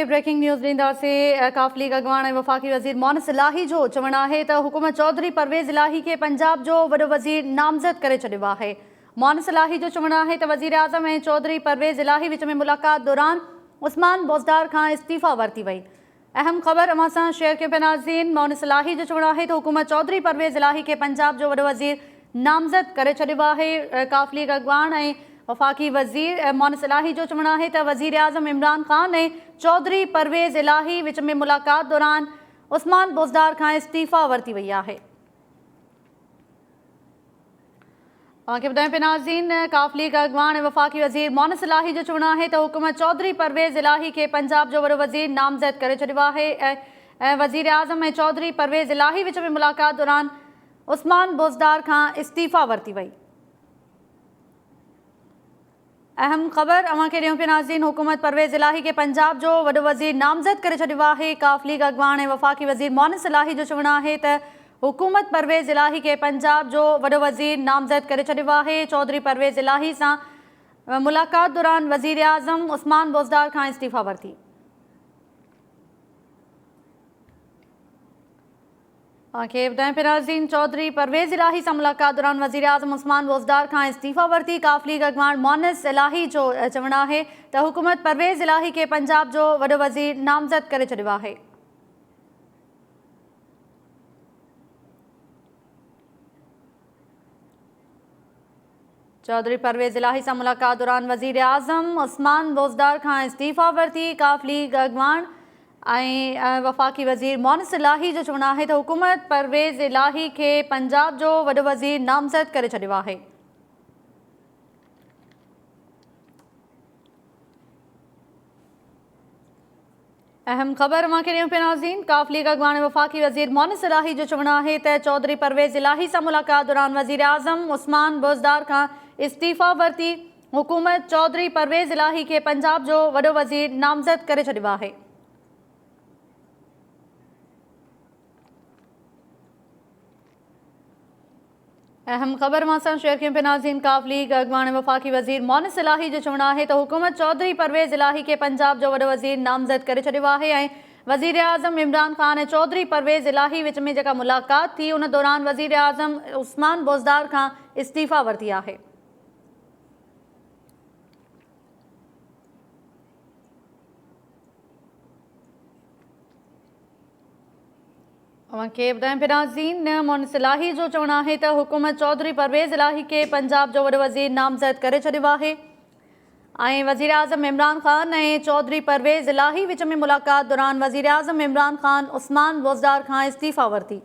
Breaking news ॾींदासीं। काफ़ league अॻवान ऐं वफ़ाक़ी वज़ीर मोहनिस इलाही जो चवणु आहे त हुकूमत चौधरी परवेज़ इलाही खे पंजाब जो वॾो वज़ीर नामज़द करे छॾियो आहे। मोहनिस इलाही जो चवणु आहे त वज़ीर आज़म ऐं चौधरी परवेज़ इलाही विच में मुलाक़ात दौरान उस्मान बोज़दार खां इस्तीफ़ा वरिती वई। अहम ख़बर अवां सां शेयर कयूं पिया नाज़रीन। मोहनिस इलाही जो चवणु आहे त हुकूमत चौधरी परवेज़ इलाही खे पंजाब जो वॾो वज़ीर नामज़द करे छॾियो आहे। काफ़ लीग अॻवान ऐं वफ़ाक़ी वज़ीर मोहनिस इलाही जो चवणु आहे त वज़ीर आज़म इमरान ख़ान ऐं चौधरी परवेज़ इलाही विच में मुलाक़ात दौरान उस्मान बोज़दार खां इस्तीफ़ा वरिती वई आहे। तव्हांखे ॿुधायूं पिया नाज़रीन, काफ़ लीग अॻवान ऐं वफ़ाक़ी वज़ीर मोहनिस इलाही जो चवणु आहे त हुकूमत चौधरी परवेज़ इलाही खे पंजाब जो वॾो वज़ीर नामज़द करे छॾियो आहे ऐं वज़ीर आज़म ऐं चौधरी परवेज़ इलाही विच में मुलाक़ात दौरान उस्मान बोज़दार खां इस्तीफ़ा वरिती वई। अहम ख़बर अवां खे ॾियूं पिया नाज़रीन। हुकूमत परवेज़ इलाही खे पंजाब जो वॾो वज़ीर नामज़द करे छॾियो आहे। काफ़ लीग अॻवान ऐं वफ़ाक़ी वज़ीर मोहनिस इलाही जो चवणु आहे त हुकूमत परवेज़ इलाही खे पंजाब जो वॾो वज़ीर नामज़द करे छॾियो आहे। चौधरी परवेज़ इलाही सां मुलाक़ात दौरान वज़ीर आज़म उस्मान बोज़दार खां इस्तीफ़ा वरिती। तव्हांखे ॿुधायूं पिया नाज़रीन, चौधरी परवेज़ इलाही सां मुलाक़ात दौरान वज़ीर आज़म उस्मान बोज़दार खां इस्तीफ़ा वरिती। काफ़ लीग अॻवान मोहनिस इलाही जो चवणु आहे त हुकूमत परवेज़ इलाही खे पंजाब जो वॾो वज़ीर नामज़द करे छॾियो आहे। चौधरी परवेज़ इलाही सां मुलाक़ात दौरान वज़ीर आज़म उस्मान बोज़दार खां इस्तीफ़ा वरिती। काफ़ लीग अॻवान ऐं वफ़ाक़ी वज़ीर मोहनिस इलाही जो चवणु आहे त हुकूमत परवेज़ इलाही खे पंजाब जो वॾो वज़ीर नामज़द करे छॾियो आहे। अहम ख़बर अवां खे ॾियूं पिया नाज़रीन। काफ़ लीग अॻवान ऐं वफ़ाक़ी वज़ीर मोहनिस इलाही जो चवणु आहे त चौधरी परवेज़ इलाही सां मुलाक़ात दौरान वज़ीर आज़म उस्मान बोज़दार खां इस्तीफ़ा वरिती। हुकूमत चौधरी परवेज़ इलाही खे पंजाब जो वॾो वज़ीर नामज़द करे छॾियो आहे। अहम ख़बर मां सां शेयर कयूं पिया नाज़रीन। काफ़ लीग अॻवान ऐं वफ़ाक़ी वज़ीर मोहनिस इलाही जो चवणु आहे त हुकूमत चौधरी परवेज़ इलाही खे पंजाब जो वॾो वज़ीर नामज़द करे छॾियो आहे ऐं वज़ीर आज़म इमरान ख़ान ऐं चौधरी परवेज़ इलाही विच में जेका मुलाक़ात थी उन दौरान वज़ीर आज़म उस्मान बोज़दार खां इस्तीफ़ा वरिती आहे। तव्हांखे ॿुधायूं पिया नाज़रीन, मोहनिस इलाही जो चवणु आहे त हुकूमत चौधरी परवेज़ इलाही खे पंजाब जो वॾो वज़ीर नामज़द करे छॾियो आहे ऐं वज़ीर आज़म इमरान ख़ान ऐं चौधरी परवेज़ इलाही विच में मुलाक़ात दौरान वज़ीर आज़म इमरान ख़ान उस्मान बोज़दार खां इस्तीफ़ा वरिती।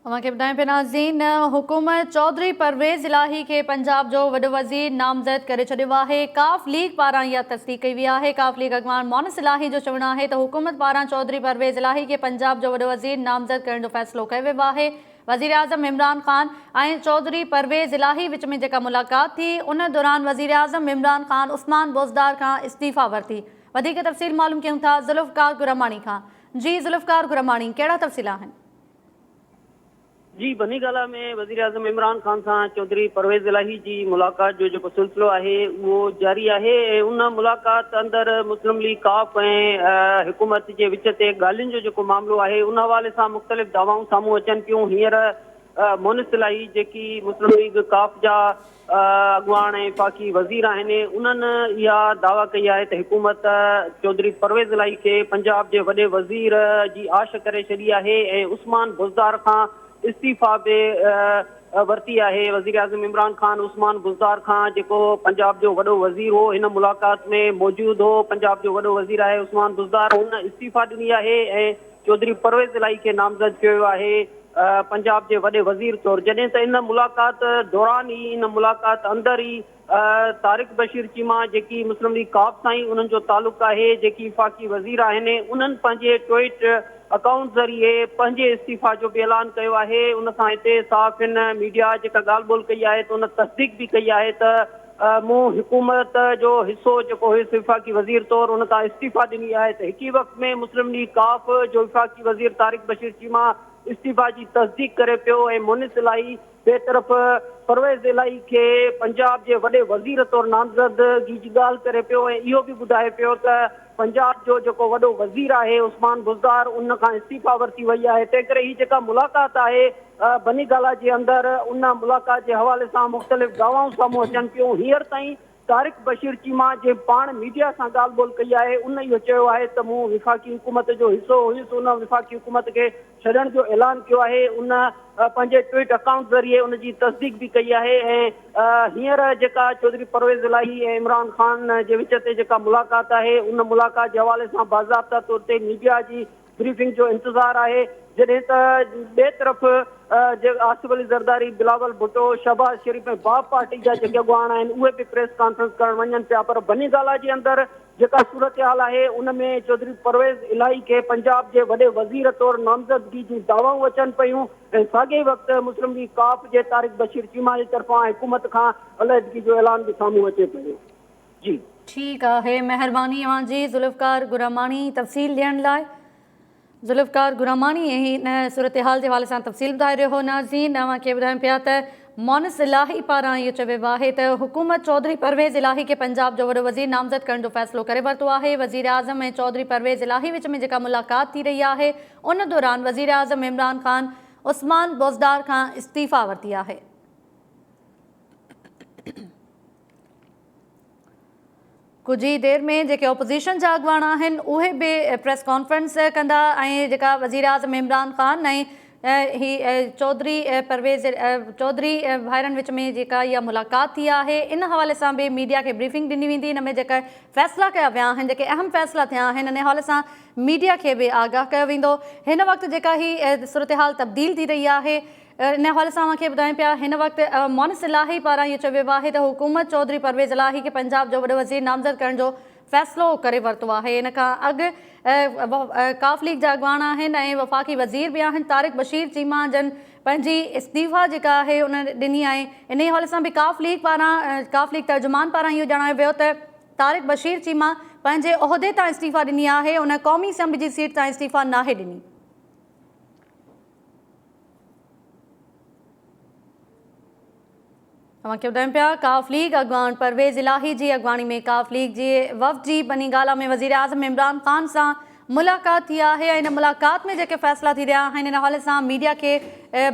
तव्हांखे ॿुधायूं पिया नाज़रीन, हुकूमत चौधरी परवेज़ इलाही खे पंजाब जो वॾो वज़ीर नामज़द करे छॾियो आहे। काफ़ लीग पारां इहा तस्दीक़ कई वई आहे। काफ़ लीग अॻवान मोहनिस इलाही जो चवणु आहे त हुकूमत पारां चौधरी परवेज़ इलाही खे पंजाब जो वॾो वज़ीर नामज़द करण जो फ़ैसिलो कयो वियो आहे। वज़ीर आज़म इमरान ख़ान ऐं चौधरी परवेज़ इलाही विच में जेका मुलाक़ात थी उन दौरान वज़ीर आज़म इमरान ख़ान उस्मान बोज़दार खां इस्तीफ़ा वरिती। वधीक तफ़सील मालूम कयूं था ज़ुल्फ़कार गुरमाणी खां। जी ज़ुल्फ़कार गुरमाणी, कहिड़ा तफ़सील आहिनि? जी, बनीगाला में वज़ीर आज़म इमरान ख़ान सां चौधरी परवेज़ इलाही जी मुलाक़ात जो जेको सिलसिलो आहे उहो जारी आहे ऐं उन मुलाक़ात अंदरि मुस्लिम लीग काफ़ ऐं हुकूमत जे विच ते ॻाल्हियुनि जो जेको मामिलो आहे उन हवाले सां मुख़्तलिफ़ दावाऊं साम्हूं अचनि पियूं। हींअर मोहनिस इलाही जेकी मुस्लिम लीग काफ़ जा अॻवान ऐं वफ़ाक़ी वज़ीर आहिनि उन्हनि इहा दावा कई आहे त हुकूमत चौधरी परवेज़ इलाही खे पंजाब जे वॾे वज़ीर जी आश करे छॾी आहे ऐं उस्मान बोज़दार खां इस्तीफ़ा बि वरिती आहे। वज़ीर आज़म इमरान ख़ान उस्मान बोज़दार खां जेको पंजाब जो वॾो वज़ीर हो हिन मुलाक़ात में मौजूदु हो। पंजाब जो वॾो वज़ीर आहे उस्मान बोज़दार, हुन इस्तीफ़ा ॾिनी आहे ऐं चौधरी परवेज़ इलाही खे नामज़द कयो वियो आहे पंजाब जे वॾे वज़ीर तौरु। जॾहिं त इन मुलाक़ात दौरान ई इन मुलाक़ात अंदरि ई तारिक बशीर चीमा जेकी मुस्लिम लीग काफ़ सां ई उन्हनि जो तालुक़ु आहे, जेकी वफ़ाक़ी वज़ीर आहिनि, उन्हनि पंहिंजे ट्वीट अकाउंट ज़रिए पंहिंजे इस्तीफ़ा जो बि ऐलान कयो आहे। उन सां हिते साफ़ मीडिया जेका ॻाल्हि ॿोल कई आहे त उन तस्दीक बि कई आहे त मूं हुकूमत जो हिस्सो जेको हुयुसि वफ़ाक़ी वज़ीर तौरु उन खां इस्तीफ़ा ॾिनी आहे त हिकु ई वक़्त में मुस्लिम लीग काफ़ जो वफ़ाक़ी वज़ीर तारिक बशीर चीमा इस्तीफ़ा जी तस्दीक करे पियो ऐं मुनिस इलाही ॿिए तरफ़ परवेज़ इलाही खे पंजाब जे वॾे वज़ीर तौरु नामज़दगी जी ॻाल्हि करे पियो ऐं इहो बि ॿुधाए पियो त पंजाब जो जेको वॾो वज़ीर आहे उस्मान बुज़दार उन खां इस्तीफ़ा वरिती वई आहे। तंहिं करे हीअ जेका मुलाक़ात आहे बनी गाला जे अंदरि उन मुलाक़ात जे हवाले सां मुख़्तलिफ़ दावाऊं साम्हूं अचनि पियूं। हींअर ताईं तारिक बशीर चीमा जे पाण मीडिया सां ॻाल्हि ॿोल कई आहे उन इहो चयो आहे त मूं वफ़ाक़ी हुकूमत जो हिसो हुयुसि उन वफ़ाक़ी हुकूमत खे छॾण जो ऐलान कयो आहे। उन पंहिंजे ट्विट अकाउंट ज़रिए उन जी तस्दीक बि कई आहे ऐं हींअर जेका चौधरी परवेज़ इलाही ऐं इमरान ख़ान जे विच ते जेका मुलाक़ात आहे उन मुलाक़ात जे हवाले सां बाज़ाब्ता तौर ते मीडिया जी ब्रीफिंग जो इंतज़ारु आहे। जॾहिं त ॿिए तरफ़ आसिफ अली ज़रदारी, बिलावल भुट्टो, शहबाज़ शरीफ़ ऐं बाब पार्टी जा जेके अॻुवान आहिनि उहे बि प्रेस कॉन्फ्रेंस करणु वञनि पिया। पर बनी गाला जे अंदरि जेका सूरत हाल आहे उन में चौधरी परवेज़ इलाही खे पंजाब जे वॾे वज़ीर तौरु नामज़दगी जूं दावाऊं अचनि पियूं ऐं साॻिए वक़्तु मुस्लिम लीग काफ़ जे तारिक बशीर चीमा जी तरफ़ां हुकूमत खां अलहदगी जो ऐलान बि साम्हूं अचे पियो। जी ठीकु आहे, महिरबानी तव्हांजी ज़ुल्फ़कार गुरामानी तफ़सील ॾियण लाइ। ज़ुल्फ़कार गुरामानी ऐं हिन सूरत हाल जे हवाले सां तफ़सील ॿुधाए रहियो हो। नाज़रीन, तव्हांखे ॿुधायूं पिया त मोनिस इलाही पारां इहो चयो वियो आहे त हुकूमत चौधरी परवेज़ इलाही खे पंजाब जो वॾो वज़ीर नामज़द करण जो फ़ैसिलो करे वरितो आहे। वज़ीर आज़म ऐं चौधरी परवेज़ इलाही विच में जेका मुलाक़ात थी रही आहे उन दौरान वज़ीर आज़म इमरान ख़ान उस्मान बुज़दार खां इस्तीफ़ा वरिती आहे। कुछ ही देर में जेके ऑपोज़िशन जा अॻुवान आहिनि उहे बि प्रेस कॉन्फ्रेंस कंदा ऐं जेका वज़ीर आज़म इमरान ख़ान ऐं ही चौधरी परवेज़ चौधरी भाइरनि विच में जेका इहा मुलाक़ात थी आहे इन हवाले सां बि मीडिया खे ब्रीफिंग ॾिनी वेंदी। इन में जेका फ़ैसिला कया विया आहिनि, जेके अहम फ़ैसिला थिया आहिनि इन हवाले सां मीडिया खे बि आगाह कयो वेंदो। हिन वक़्तु जेका ही सूरत हाल तब्दील थी रही आहे इन हवाले सां मूंखे ॿुधायूं पिया हिन वक़्तु मोनिस इलाही पारां इहो चयो वियो आहे त हुकूमत चौधरी परवेज़ इलाही खे पंजाब जो वॾो वज़ीर नामज़द करण जो फ़ैसिलो करे वरितो आहे। इन खां अॻु काफ़ लीग जा अॻुवान आहिनि ऐं वफ़ाक़ी वज़ीर बि आहिनि तारिक बशीर चीमा जन पंहिंजी इस्तीफ़ा जेका आहे उन ॾिनी आहे। इन हवाले सां बि काफ़ लीग तर्जुमान पारां इहो ॼाणायो वियो त तारिक बशीर चीमा पंहिंजे उहिदे तां इस्तीफ़ा ॾिनी आहे, उन क़ौमी असम्बली जी सीट तां इस्तीफ़ा नाहे ॾिनी। तव्हांखे ॿुधायूं पिया काफ़ लीग अॻुवान परवेज़ इलाही जी अॻुवाणी में काफ़ लीग जे वफ़द जी बनी गाला में वज़ीर आज़म इमरान ख़ान सां मुलाक़ात थी आहे। इन मुलाक़ात में जेके फ़ैसिला थी रहिया आहिनि इन हवाले सां मीडिया खे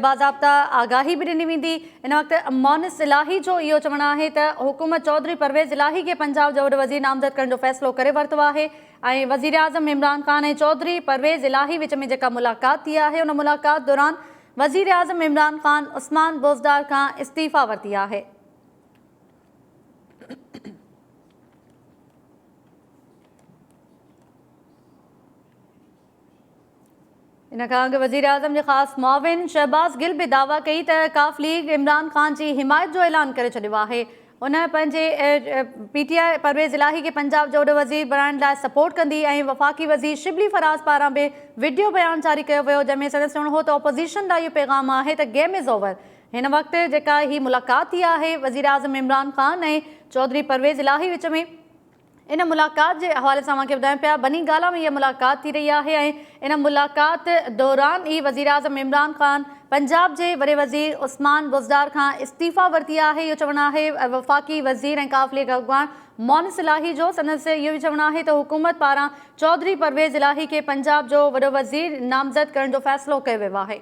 बाज़ाब्ता आगाही बि ॾिनी वेंदी। इन वक़्तु मोनिस इलाही जो इहो चवणु आहे त हुकूमत चौधरी परवेज़ इलाही खे पंजाब जो वॾो वज़ीर नामज़द करण जो फ़ैसिलो करे वरितो आहे ऐं वज़ीर आज़म इमरान ख़ान ऐं चौधरी परवेज़ इलाही विच में जेका मुलाक़ात थी आहे उन मुलाक़ात दौरान वज़ीर आज़म इमरान ख़ान उस्मान बुज़दार खां इस्तीफ़ा वरिती आहे। इन खां अॻु वज़ीर आज़म जे ख़ासि मुआविन शहबाज़ गिल बि दावा कई त काफ़ लीग इमरान ख़ान जी हिमायत जो ऐलान करे छॾियो आहे। उन पंहिंजे PTI परवेज़ इलाही खे पंजाब जो वॾो वज़ीर बणाइण लाइ सपोर्ट कंदी ऐं वफ़ाक़ी वज़ीर शिबली फराज़ पारां बि वीडियो बयान जारी कयो वियो जंहिंमें संदसि चवणो हो त ऑपोज़िशन लाइ इहो पैगाम आहे त गेम इज़ ओवर। हिन वक़्तु जेका ही मुलाक़ात थी आहे वज़ीर आज़म इमरान ख़ान ऐं चौधरी परवेज़ इलाही विच में इन मुलाक़ात जे हवाले सां मूंखे ॿुधायूं पिया बनी गाला में इहा मुलाक़ात थी रही आहे ऐं इन मुलाक़ात दौरान ई वज़ीर आज़म इमरान ख़ान पंजाब जे वॾे वज़ीर उस्मान बुज़दार खां इस्तीफ़ा वरिती आहे। इहो चवणु आहे वफ़ाक़ी वज़ीर ऐं काफ़ लीग अॻुवान मोनिस इलाही जो। संदसि इहो बि चवणु आहे त हुकूमत पारां चौधरी परवेज़ इलाही खे पंजाब जो वॾो वज़ीर नामज़द करण जो फ़ैसिलो कयो वियो आहे।